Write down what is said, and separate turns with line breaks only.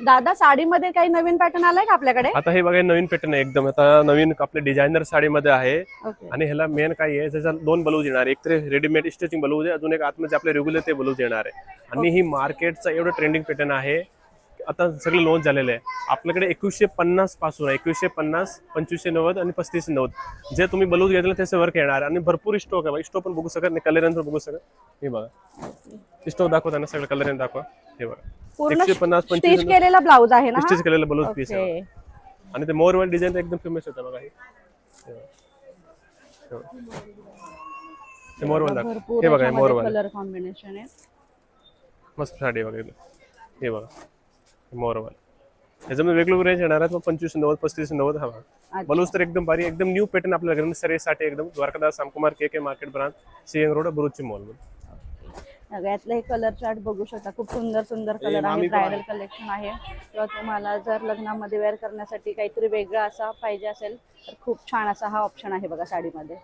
दादा साडीमध्ये काही नवीन पॅटर्न आलाय का आपल्याकडे?
आता हे बघा नवीन पॅटर्न आहे एकदम, आता नवीन आपले डिझायनर साडीमध्ये आहे.
ओके.
आणि ह्याला मेन काय आहे, त्याचा 2 ब्लाऊज येणार, एक तर रेडीमेड स्टिचिंग ब्लाऊज आहे, अजून एक आतमध्ये आपले रेग्युलर ते ब्लाऊज येणार आहे. आणि ही मार्केटचा एवढं ट्रेंडिंग पॅटर्न आहे, आता सगळे लॉन्च झालेले आहे. आपल्याकडे 2150 पासून आहे, 2150, 2590 आणि 3590 जे तुम्ही ब्लाऊज घेतलं त्याचं वर्क येणार. आणि भरपूर स्टॉक आहे, स्टॉक पण बघू शकत, कलर पण बघू शकत. हे बघा स्टॉक दाखवताना सगळं कलर दाखवा. हे बघा
पूर्ण
150,
स्टिच केलेला ब्लाऊज आहे ना?
स्टिच केलेला ब्लाऊज पीस आहे.
ओके.
आणि ते मोरवाल डिझाइन एकदम फेमस होतं बघा. हे मोरवाल दाखव.
भरपूर
हे बघा मोरवाल
कलर कॉम्बिनेशन आहे.
मस्त साडी बघा. हे बघा मोरवाल, ह्याच्यामध्ये वेगवेगळे रेंज येणार आहेत. 2590, 3590 हा
अच्छा.
ब्लाऊज तर एकदम भारी, एकदम न्यू पॅटर्न आपल्याला सरेसाठी एकदम द्वारकादास रामकुमार के मार्केट ब्रांच, सीएन रोड, बुरुची मॉल.
सगळ्यातलं हे कलर चार्ट बघू शकता, खूप सुंदर सुंदर कलर आहे. ब्रायडल कलेक्शन आहे, किंवा तुम्हाला जर लग्नामध्ये वेअर करण्यासाठी काहीतरी वेगळं असा पाहिजे असेल तर खूप छान असा हा ऑप्शन आहे बघा साडीमध्ये.